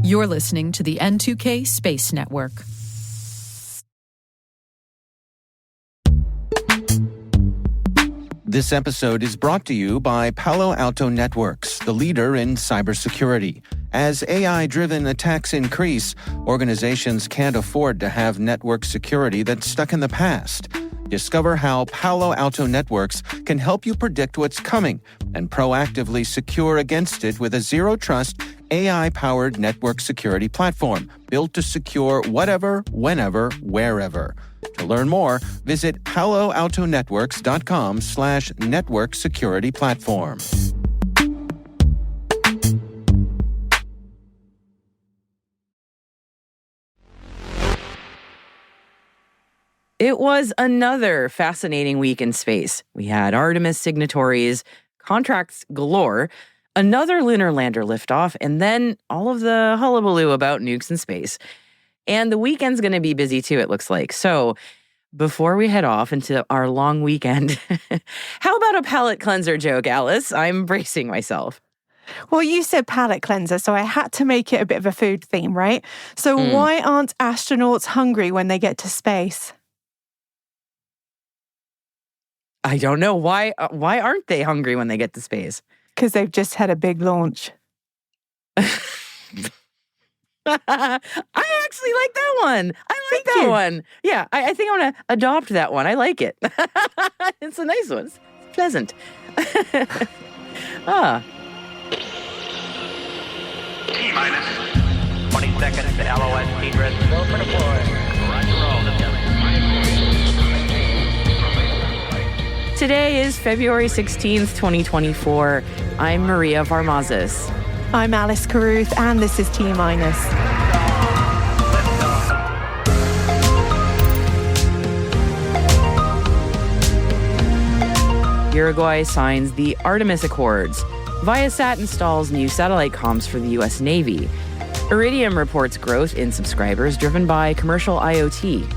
You're listening to the N2K Space Network. This episode is brought to you by Palo Alto Networks, the leader in cybersecurity. As AI-driven attacks increase, organizations can't afford to have network security that's stuck in the past. Discover how Palo Alto Networks can help you predict what's coming and proactively secure against it with a zero-trust, AI-powered network security platform built to secure whatever, whenever, wherever. To learn more, visit paloaltonetworks.com/network security platform. It was another fascinating week in space. We had Artemis signatories, contracts galore, another lunar lander liftoff, and then all of the hullabaloo about nukes in space. And the weekend's going to be busy too, it looks like. So before we head off into our long weekend, how about a palate cleanser joke, Alice? I'm bracing myself. Well, you said palate cleanser, so I had to make it a bit of a food theme, right? So why aren't astronauts hungry when they get to space? I don't know. Why aren't they hungry when they get to space? Because they've just had a big launch. I actually like that one. Thank you. One. Yeah, I think I'm going to adopt that one. I like it. It's a nice one. It's pleasant. T-minus 20 seconds to LOS. Speed rest. Go for deploy. Roger roll. Today is February 16th, 2024. I'm Maria Varmazes. I'm Alice Carruth, and this is T-minus. Uruguay signs the Artemis Accords. Viasat installs new satellite comms for the U.S. Navy. Iridium reports growth in subscribers driven by commercial IoT.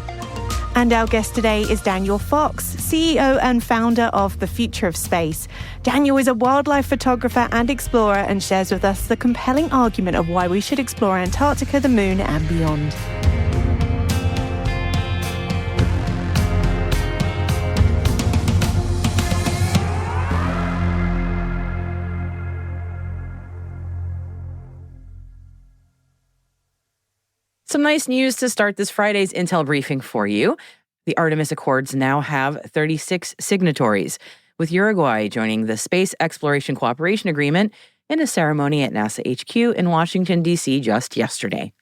And our guest today is Daniel Fox, CEO and founder of The Future of Space. Daniel is a wildlife photographer and explorer and shares with us the compelling argument of why we should explore Antarctica, the moon, and beyond. Some nice news to start this Friday's Intel briefing for you. The Artemis Accords now have 36 signatories, with Uruguay joining the Space Exploration Cooperation Agreement in a ceremony at NASA HQ in Washington, D.C. just yesterday.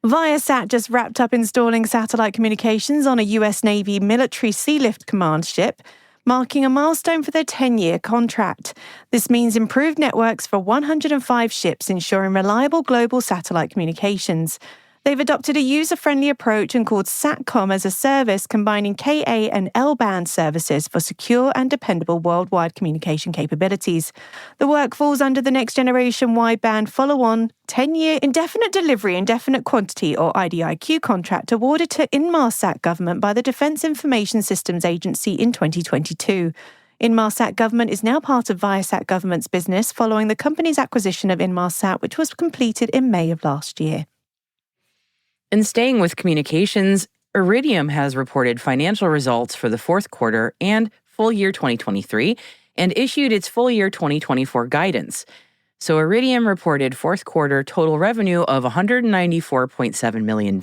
Viasat just wrapped up installing satellite communications on a U.S. Navy military Sealift command ship, marking a milestone for their 10-year contract. This means improved networks for 105 ships, ensuring reliable global satellite communications. They've adopted a user-friendly approach and called SATCOM as a service, combining Ka and L-band services for secure and dependable worldwide communication capabilities. The work falls under the Next Generation Wideband Follow-On 10-year Indefinite Delivery, Indefinite Quantity, or IDIQ contract awarded to Inmarsat government by the Defense Information Systems Agency in 2022. Inmarsat government is now part of Viasat government's business following the company's acquisition of Inmarsat, which was completed in May of last year. And staying with communications, Iridium has reported financial results for the fourth quarter and full year 2023 and issued its full year 2024 guidance. So Iridium reported fourth quarter total revenue of $194.7 million,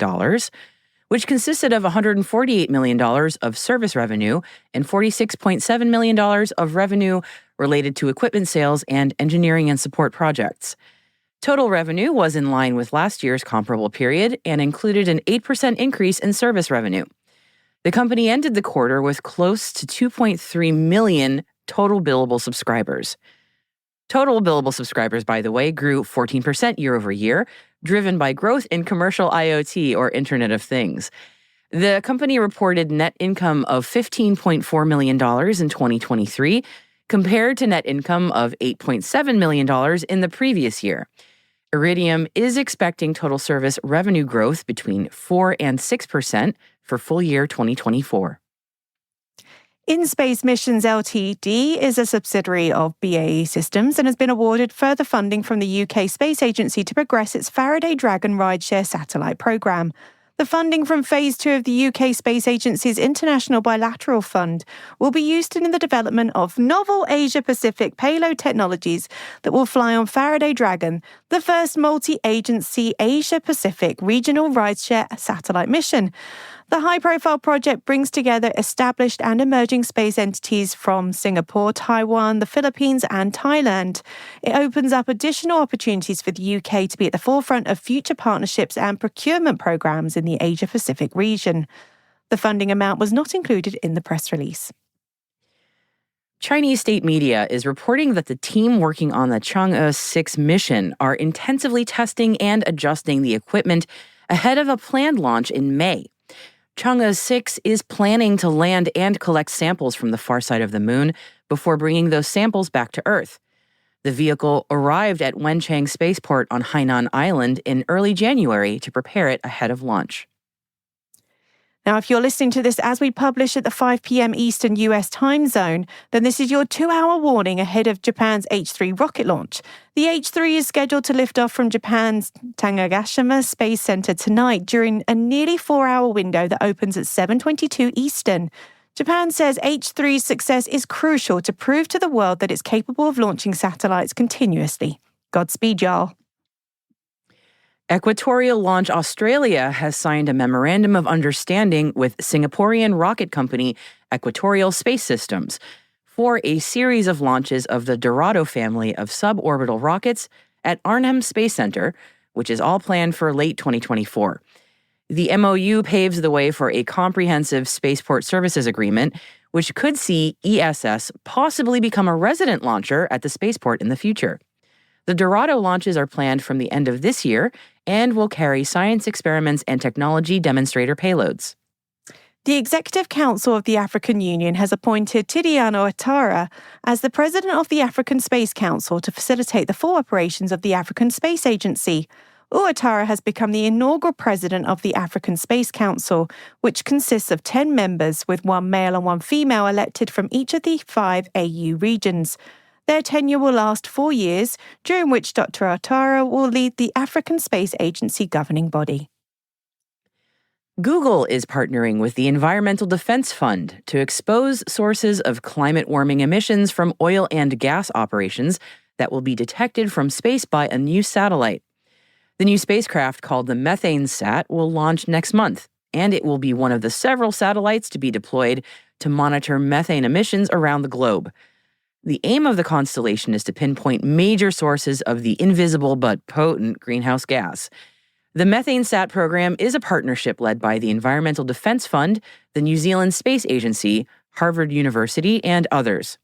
which consisted of $148 million of service revenue and $46.7 million of revenue related to equipment sales and engineering and support projects. Total revenue was in line with last year's comparable period and included an 8% increase in service revenue. The company ended the quarter with close to 2.3 million total billable subscribers. Total billable subscribers, by the way, grew 14% year over year, driven by growth in commercial IoT, or Internet of Things. The company reported net income of $15.4 million in 2023, compared to net income of $8.7 million in the previous year. Iridium is expecting total service revenue growth between 4% and 6% for full year 2024. In-Space Missions Ltd is a subsidiary of BAE Systems and has been awarded further funding from the UK Space Agency to progress its Faraday Dragon rideshare satellite programme. The funding from Phase 2 of the UK Space Agency's International Bilateral Fund will be used in the development of novel Asia-Pacific payload technologies that will fly on Faraday Dragon, the first multi-agency Asia-Pacific regional rideshare satellite mission. The high-profile project brings together established and emerging space entities from Singapore, Taiwan, the Philippines and Thailand. It opens up additional opportunities for the UK to be at the forefront of future partnerships and procurement programs in the Asia-Pacific region. The funding amount was not included in the press release. Chinese state media is reporting that the team working on the Chang'e 6 mission are intensively testing and adjusting the equipment ahead of a planned launch in May. Chang'e 6 is planning to land and collect samples from the far side of the moon before bringing those samples back to Earth. The vehicle arrived at Wenchang Spaceport on Hainan Island in early January to prepare it ahead of launch. Now, if you're listening to this as we publish at the 5 p.m. Eastern US time zone, then this is your 2-hour warning ahead of Japan's H3 rocket launch. The H3 is scheduled to lift off from Japan's Tanegashima Space Center tonight during a nearly 4-hour window that opens at 7:22 Eastern. Japan says H3's success is crucial to prove to the world that it's capable of launching satellites continuously. Godspeed, y'all. Equatorial Launch Australia has signed a memorandum of understanding with Singaporean rocket company Equatorial Space Systems for a series of launches of the Dorado family of suborbital rockets at Arnhem Space Center, which is all planned for late 2024. The MOU paves the way for a comprehensive spaceport services agreement, which could see ESS possibly become a resident launcher at the spaceport in the future. The Dorado launches are planned from the end of this year and will carry science experiments and technology demonstrator payloads. The Executive Council of the African Union has appointed Tidiane Ouattara as the president of the African Space Council to facilitate the full operations of the African Space Agency. Ouattara has become the inaugural president of the African Space Council, which consists of 10 members, with 1 male and 1 female elected from each of the 5 AU regions. Their tenure will last 4 years, during which Dr. Ouattara will lead the African Space Agency governing body. Google is partnering with the Environmental Defense Fund to expose sources of climate warming emissions from oil and gas operations that will be detected from space by a new satellite. The new spacecraft, called the Methane Sat, will launch next month, and it will be one of the several satellites to be deployed to monitor methane emissions around the globe. The aim of the constellation is to pinpoint major sources of the invisible but potent greenhouse gas. The Methane Sat program is a partnership led by the Environmental Defense Fund, the New Zealand Space Agency, Harvard University, and others.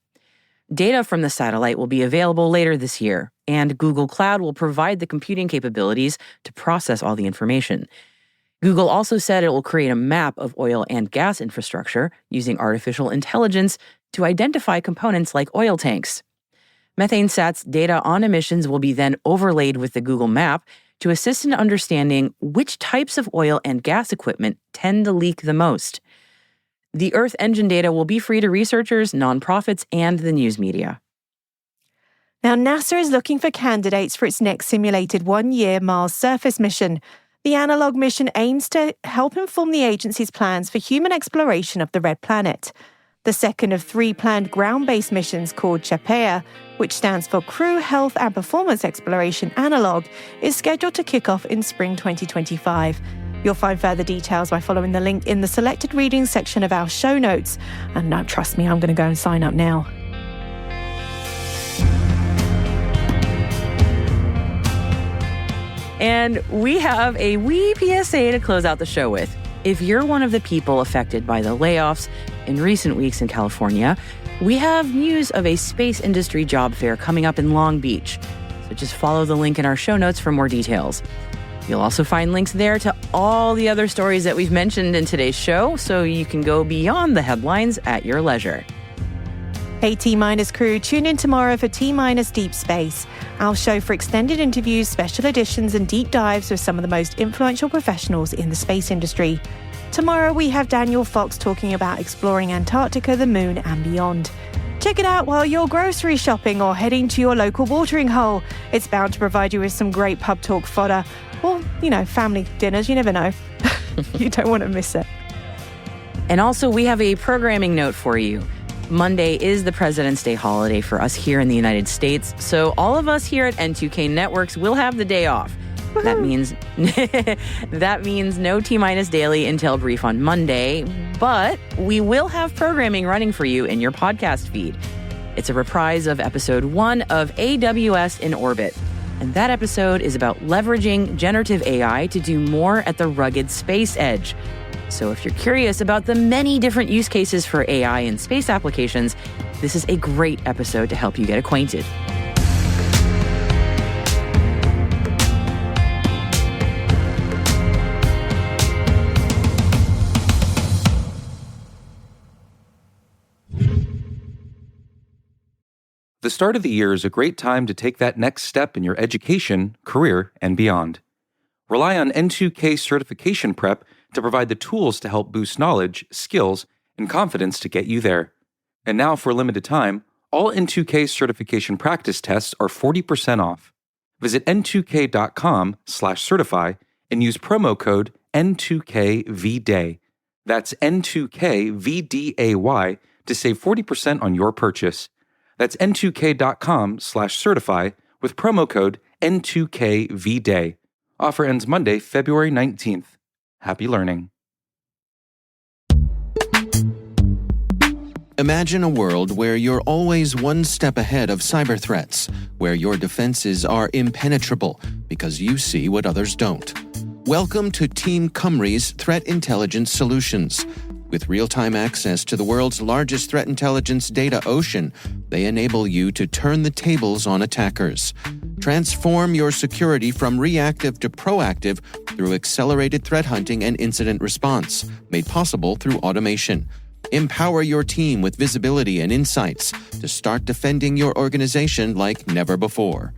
Data from the satellite will be available later this year, and Google Cloud will provide the computing capabilities to process all the information. Google also said it will create a map of oil and gas infrastructure using artificial intelligence to identify components like oil tanks. MethaneSat's data on emissions will be then overlaid with the Google map to assist in understanding which types of oil and gas equipment tend to leak the most. The Earth engine data will be free to researchers, nonprofits, and the news media. Now, NASA is looking for candidates for its next simulated 1-year Mars surface mission. The analog mission aims to help inform the agency's plans for human exploration of the Red Planet. The second of 3 planned ground-based missions, called CHAPEA, which stands for Crew Health and Performance Exploration Analog, is scheduled to kick off in spring 2025. You'll find further details by following the link in the selected readings section of our show notes. And now, trust me, I'm going to go and sign up now. And we have a wee PSA to close out the show with. If you're one of the people affected by the layoffs in recent weeks in California, we have news of a space industry job fair coming up in Long Beach. So just follow the link in our show notes for more details. You'll also find links there to all the other stories that we've mentioned in today's show, so you can go beyond the headlines at your leisure. Hey T-Minus crew, tune in tomorrow for T-Minus Deep Space, our show for extended interviews, special editions and deep dives with some of the most influential professionals in the space industry. Tomorrow we have Daniel Fox talking about exploring Antarctica, the moon and beyond. Check it out while you're grocery shopping or heading to your local watering hole. It's bound to provide you with some great pub talk fodder. Or, family dinners, you never know. You don't want to miss it. And also, we have a programming note for you. Monday is the President's Day holiday for us here in the United States, so all of us here at N2K Networks will have the day off. Woohoo. That means no T-Minus Daily Intel Brief on Monday, but we will have programming running for you in your podcast feed. It's a reprise of episode 1 of AWS in Orbit, and that episode is about leveraging generative AI to do more at the rugged space edge. So if you're curious about the many different use cases for AI in space applications, this is a great episode to help you get acquainted. The start of the year is a great time to take that next step in your education, career, and beyond. Rely on N2K certification prep to provide the tools to help boost knowledge, skills, and confidence to get you there. And now, for a limited time, all N2K certification practice tests are 40% off. Visit n2k.com/certify and use promo code N2KVDAY. That's N2KVDAY to save 40% on your purchase. That's n2k.com/certify with promo code N2KVDAY. Offer ends Monday, February 19th. Happy learning. Imagine a world where you're always one step ahead of cyber threats, where your defenses are impenetrable because you see what others don't. Welcome to Team Cymru's Threat Intelligence Solutions. With real-time access to the world's largest threat intelligence data ocean, they enable you to turn the tables on attackers. Transform your security from reactive to proactive through accelerated threat hunting and incident response, made possible through automation. Empower your team with visibility and insights to start defending your organization like never before.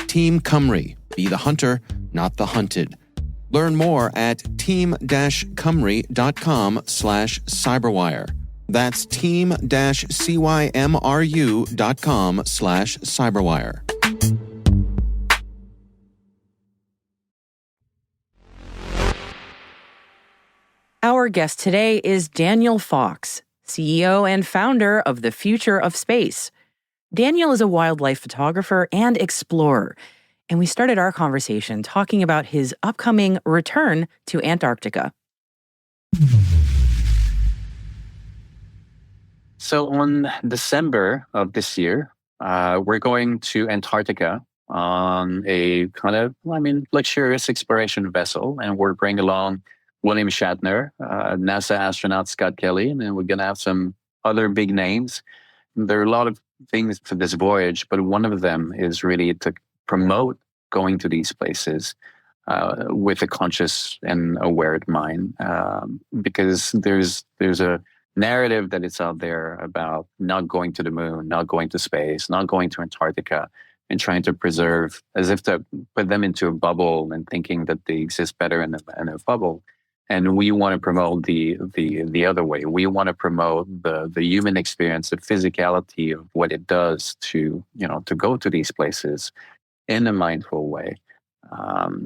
Team Cymru. Be the hunter, not the hunted. Learn more at team-cymru.com/cyberwire. That's team-cymru.com/cyberwire. Our guest today is Daniel Fox, CEO and founder of the Future of Space. Daniel is a wildlife photographer and explorer, and we started our conversation talking about his upcoming return to Antarctica. So on December of this year, we're going to Antarctica on a kind of, luxurious exploration vessel, and we're bringing along William Shatner, NASA astronaut Scott Kelly, and then we're going to have some other big names. There are a lot of things for this voyage, but one of them is really to promote going to these places with a conscious and aware mind, because there's a narrative that is out there about not going to the moon, not going to space, not going to Antarctica, and trying to preserve, as if to put them into a bubble and thinking that they exist better in a bubble. And we want to promote the other way. We want to promote the human experience, the physicality of what it does to go to these places in a mindful way,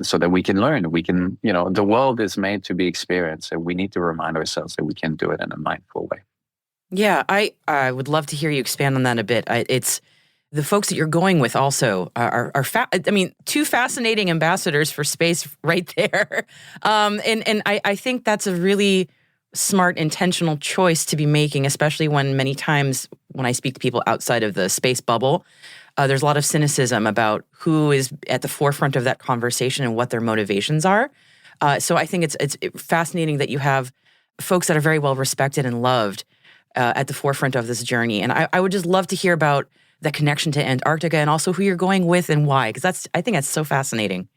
so that we can learn. We can, the world is made to be experienced, and we need to remind ourselves that we can do it in a mindful way. Yeah, I would love to hear you expand on that a bit. It's the folks that you're going with also are two fascinating ambassadors for space right there. And I think that's a really smart, intentional choice to be making, especially when many times when I speak to people outside of the space bubble, there's a lot of cynicism about who is at the forefront of that conversation and what their motivations are. So I think it's fascinating that you have folks that are very well respected and loved at the forefront of this journey. And I would just love to hear about the connection to Antarctica and also who you're going with and why, because I think that's so fascinating.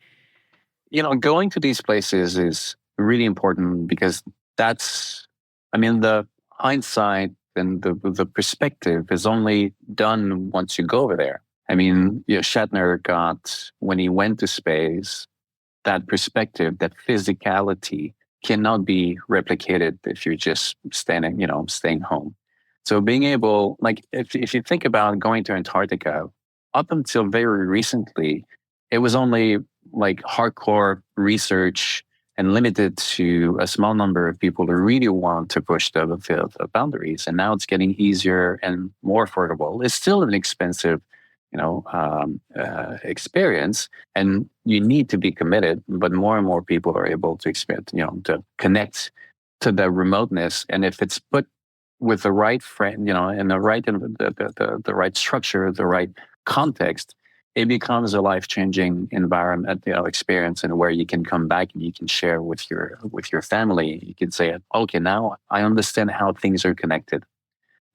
Going to these places is really important because that's, the hindsight and the perspective is only done once you go over there. Shatner got, when he went to space, that perspective, that physicality cannot be replicated if you're just staying home. So being able, like, if you think about going to Antarctica, up until very recently, it was only like hardcore research and limited to a small number of people who really want to push the boundaries. And now it's getting easier and more affordable. It's still an expensive, experience, and you need to be committed. But more and more people are able to experience, to connect to the remoteness. And if it's put with the right friend, and the right structure, the right context, it becomes a life-changing environment, experience, and where you can come back and you can share with your family. You can say, okay, now I understand how things are connected.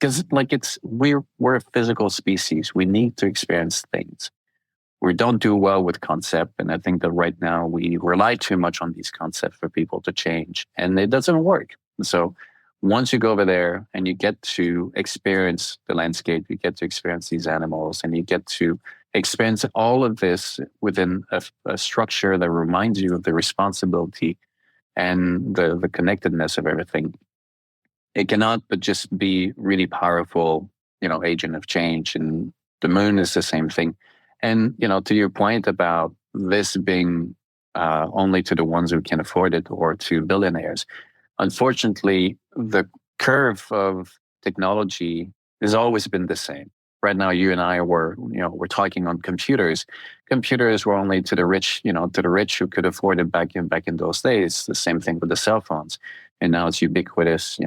Because we're a physical species. We need to experience things. We don't do well with concept, and I think that right now we rely too much on these concepts for people to change, and it doesn't work. So once you go over there and you get to experience the landscape, you get to experience these animals, and you get to experience all of this within a structure that reminds you of the responsibility and the connectedness of everything. It cannot but just be really powerful, agent of change. And the moon is the same thing. And, to your point about this being only to the ones who can afford it or to billionaires, unfortunately, the curve of technology has always been the same. Right now, you and I we're talking on computers. Computers were only to the rich, who could afford it back in those days. The same thing with the cell phones. And now it's ubiquitous,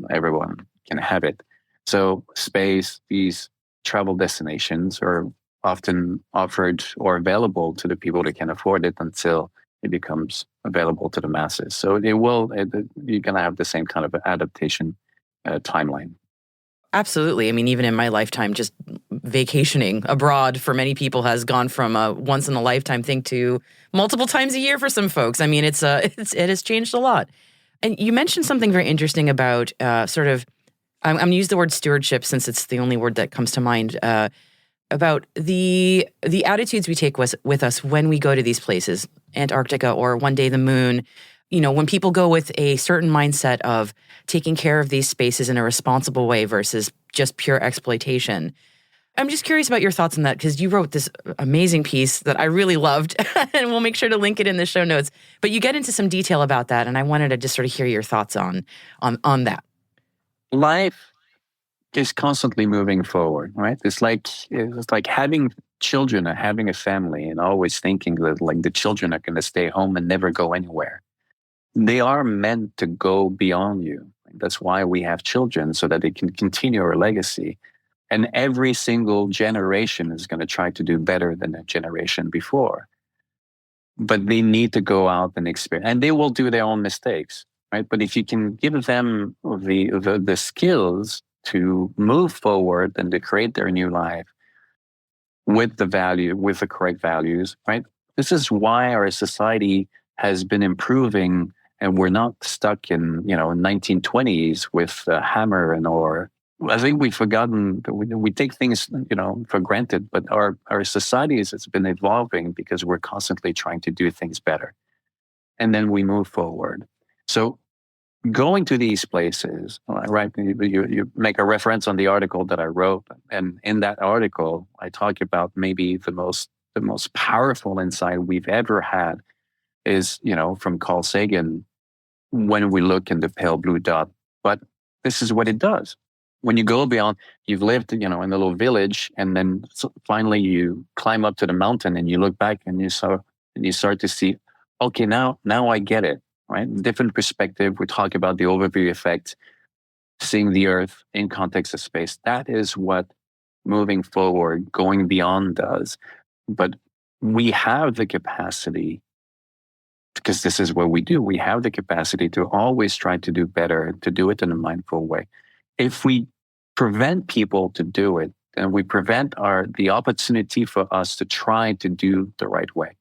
everyone can have it. So space, these travel destinations are often offered or available to the people that can afford it until it becomes available to the masses. So you're going to have the same kind of adaptation timeline. Absolutely. I mean, even in my lifetime, just vacationing abroad for many people has gone from a once in a lifetime thing to multiple times a year for some folks. I mean, it has changed a lot. And you mentioned something very interesting about I'm going to use the word stewardship since it's the only word that comes to mind, about the attitudes we take with us when we go to these places, Antarctica or one day the moon. When people go with a certain mindset of taking care of these spaces in a responsible way versus just pure exploitation. I'm just curious about your thoughts on that, because you wrote this amazing piece that I really loved, and we'll make sure to link it in the show notes. But you get into some detail about that, and I wanted to just sort of hear your thoughts on that. Life is constantly moving forward, right? It's like having children or having a family and always thinking that the children are going to stay home and never go anywhere. They are meant to go beyond you. That's why we have children, so that they can continue our legacy. And every single generation is going to try to do better than the generation before. But they need to go out and experience, and they will do their own mistakes, right? But if you can give them the skills to move forward and to create their new life with the correct values, right? This is why our society has been improving, and we're not stuck in 1920s with a hammer or. I think we've forgotten that we take things for granted, but our societies has been evolving because we're constantly trying to do things better, and then we move forward. So going to these places, right? You make a reference on the article that I wrote, and in that article, I talk about maybe the most powerful insight we've ever had is from Carl Sagan. When we look in the pale blue dot, but this is what it does. When you go beyond, you've lived, in a little village, and then finally you climb up to the mountain and you look back and you start to see, okay, now I get it, right? Different perspective. We talk about the overview effect, seeing the Earth in context of space. That is what moving forward, going beyond does. But we have the capacity, because this is what we do. We have the capacity to always try to do better, to do it in a mindful way. If we prevent people to do it, and we prevent the opportunity for us to try to do the right way.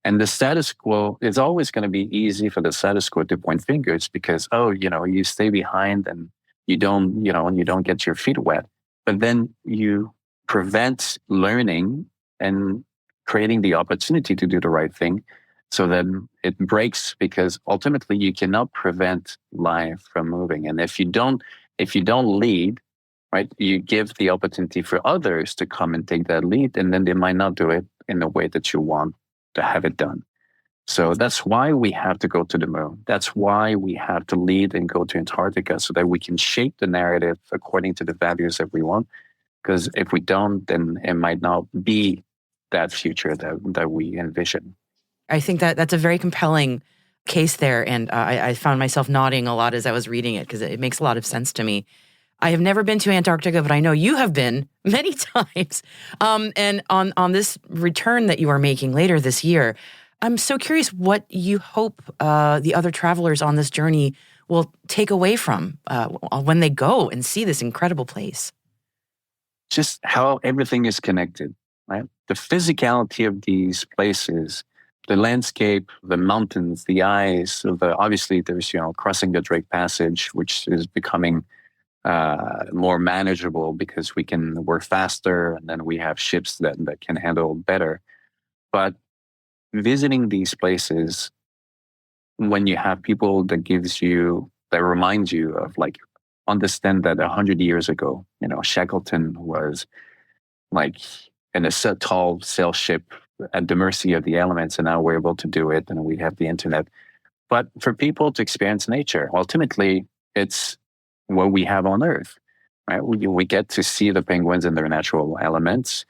And the status quo is always going to be easy for the status quo to point fingers because, you stay behind and you don't get your feet wet. But then you prevent learning and creating the opportunity to do the right thing. So then it breaks because ultimately you cannot prevent life from moving. And if you don't lead, right, you give the opportunity for others to come and take that lead, and then they might not do it in the way that you want to have it done. So that's why we have to go to the moon. That's why we have to lead and go to Antarctica so that we can shape the narrative according to the values that we want. Because if we don't, then it might not be that future that we envision. I think that that's a very compelling case there. And I found myself nodding a lot as I was reading it because it makes a lot of sense to me. I have never been to Antarctica, but I know you have been many times. And on this return that you are making later this year, I'm so curious what you hope the other travelers on this journey will take away from when they go and see this incredible place. Just how everything is connected, right? The physicality of these places, the landscape, the mountains, the ice, obviously there's, crossing the Drake Passage, which is becoming more manageable because we're faster and then we have ships that can handle better. But visiting these places, when you have people that remind you of understand that 100 years ago, Shackleton was in a tall sail ship at the mercy of the elements, and now we're able to do it, and we have the internet. But for people to experience nature, ultimately, it's what we have on Earth, right? We get to see the penguins in their natural elements.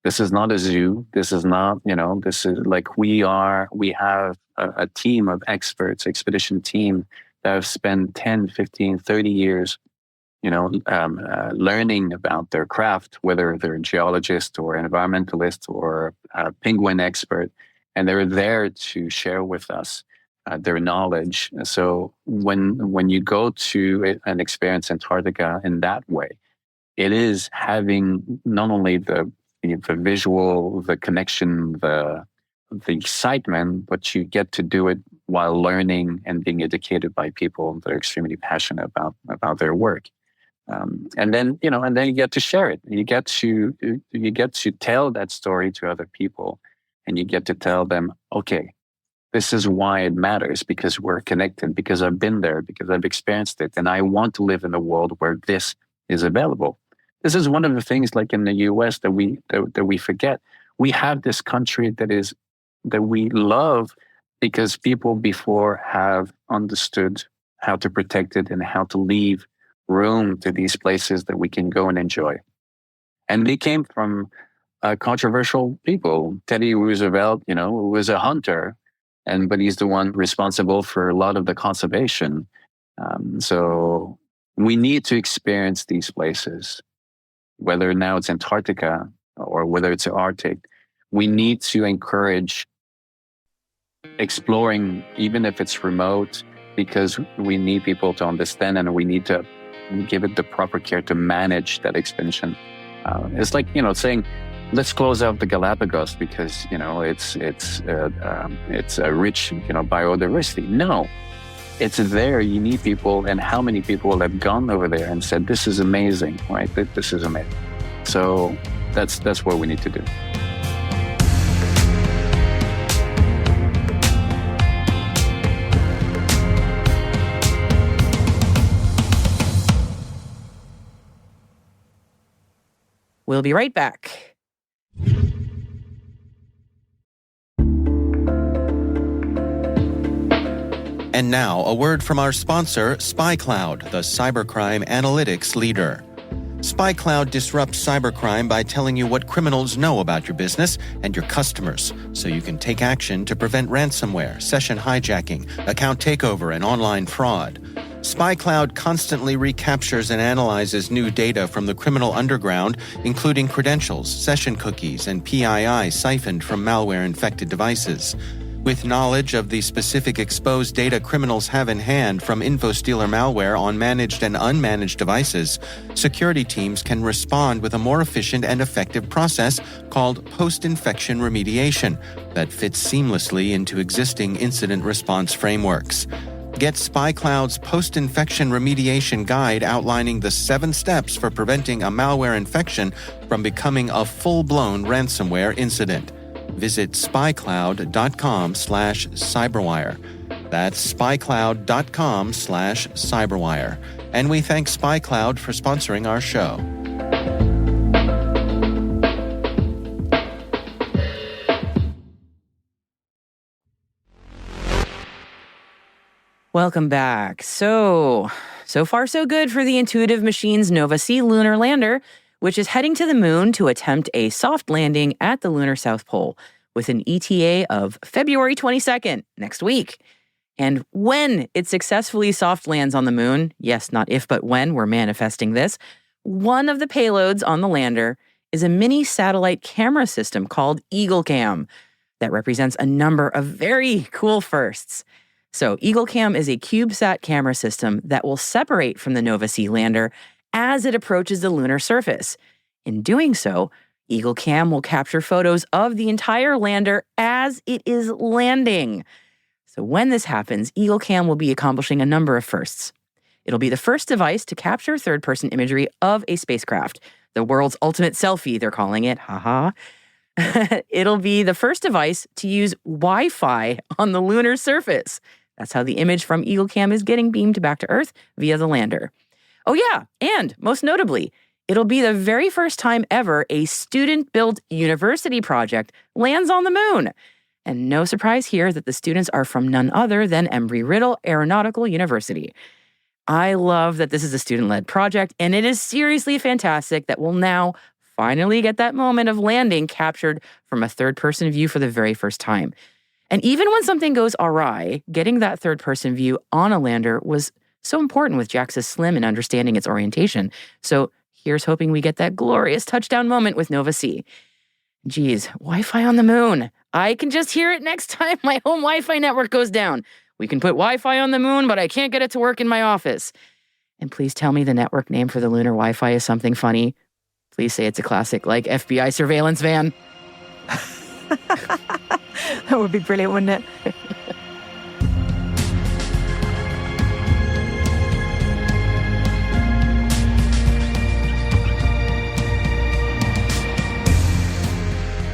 This is not a zoo. This is not, this is we have a team of experts, expedition team that have spent 10, 15, 30 years, learning about their craft, whether they're a geologist or an environmentalist or a penguin expert, and they're there to share with us their knowledge. So when you go to an experience Antarctica in that way, it is having not only the visual, the connection, the excitement, but you get to do it while learning and being educated by people that are extremely passionate about their work. And then you get to share it. You get to tell that story to other people, and you get to tell them, okay, this is why it matters, because we're connected, because I've been there, because I've experienced it, and I want to live in a world where this is available. This is one of the things, like in the U.S., that we forget. We have this country that we love because people before have understood how to protect it and how to leave room to these places that we can go and enjoy. And they came from controversial people. Teddy Roosevelt, was a hunter, but he's the one responsible for a lot of the conservation. So we need to experience these places, whether now it's Antarctica or whether it's the Arctic. We need to encourage exploring, even if it's remote, because we need people to understand and we need to give it the proper care to manage that expansion. It's like, saying, let's close out the Galapagos because, it's a rich, biodiversity. No, it's there. You need people. And how many people have gone over there and said, this is amazing, right? This is amazing. So that's what we need to do. We'll be right back. And now, a word from our sponsor, SpyCloud, the cybercrime analytics leader. SpyCloud disrupts cybercrime by telling you what criminals know about your business and your customers, so you can take action to prevent ransomware, session hijacking, account takeover, and online fraud. SpyCloud constantly recaptures and analyzes new data from the criminal underground, including credentials, session cookies, and PII siphoned from malware-infected devices. With knowledge of the specific exposed data criminals have in hand from InfoStealer malware on managed and unmanaged devices, security teams can respond with a more efficient and effective process called post-infection remediation that fits seamlessly into existing incident response frameworks. Get SpyCloud's post-infection remediation guide outlining the 7 steps for preventing a malware infection from becoming a full-blown ransomware incident. visit spycloud.com/cyberwire. That's spycloud.com/cyberwire. And we thank SpyCloud for sponsoring our show. Welcome back. So far so good for the Intuitive Machines Nova-C lunar lander, which is heading to the moon to attempt a soft landing at the lunar South Pole with an ETA of February 22nd, next week. And when it successfully soft lands on the moon, yes, not if but when, we're manifesting this, one of the payloads on the lander is a mini satellite camera system called EagleCam that represents a number of very cool firsts. So EagleCam is a CubeSat camera system that will separate from the Nova-C lander as it approaches the lunar surface. In doing so, EagleCam will capture photos of the entire lander as it is landing. So when this happens, EagleCam will be accomplishing a number of firsts. It'll be the first device to capture third-person imagery of a spacecraft. The world's ultimate selfie, they're calling it. Haha. It'll be the first device to use Wi-Fi on the lunar surface. That's how the image from EagleCam is getting beamed back to Earth via the lander. Oh yeah, and most notably, it'll be the very first time ever a student-built university project lands on the moon. And no surprise here that the students are from none other than Embry-Riddle Aeronautical University. I love that this is a student-led project, and it is seriously fantastic that we'll now finally get that moment of landing captured from a third-person view for the very first time. And even when something goes awry, getting that third-person view on a lander was so important with JAXA's SLIM and understanding its orientation. So here's hoping we get that glorious touchdown moment with Nova-C. Geez, Wi-Fi on the moon. I can just hear it next time my home Wi-Fi network goes down. We can put Wi-Fi on the moon, but I can't get it to work in my office. And please tell me the network name for the lunar Wi-Fi is something funny. Please say it's a classic like FBI surveillance van. That would be brilliant, wouldn't it?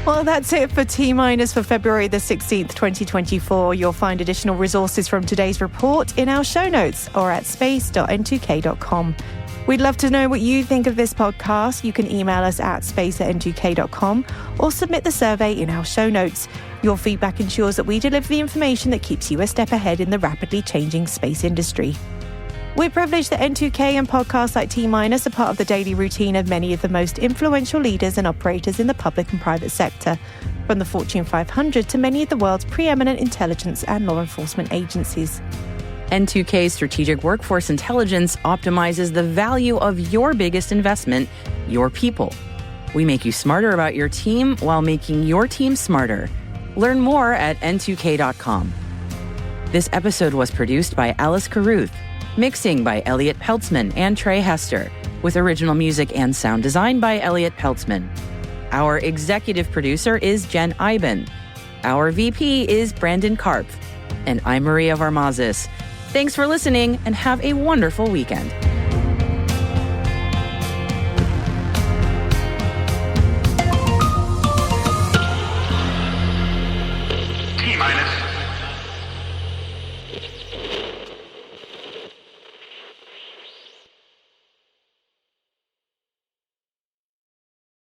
Well, that's it for T-Minus for February the 16th, 2024. You'll find additional resources from today's report in our show notes or at space.n2k.com. We'd love to know what you think of this podcast. You can email us at space@n2k.com or submit the survey in our show notes. Your feedback ensures that we deliver the information that keeps you a step ahead in the rapidly changing space industry. We're privileged that N2K and podcasts like T-Minus are part of the daily routine of many of the most influential leaders and operators in the public and private sector, from the Fortune 500 to many of the world's preeminent intelligence and law enforcement agencies. N2K's strategic workforce intelligence optimizes the value of your biggest investment, your people. We make you smarter about your team while making your team smarter. Learn more at n2k.com. This episode was produced by Alice Carruth, mixing by Elliot Peltzman and Trey Hester, with original music and sound design by Elliot Peltzman. Our executive producer is Jen Iben. Our VP is Brandon Karpf. And I'm Maria Varmazis. Thanks for listening and have a wonderful weekend. T-minus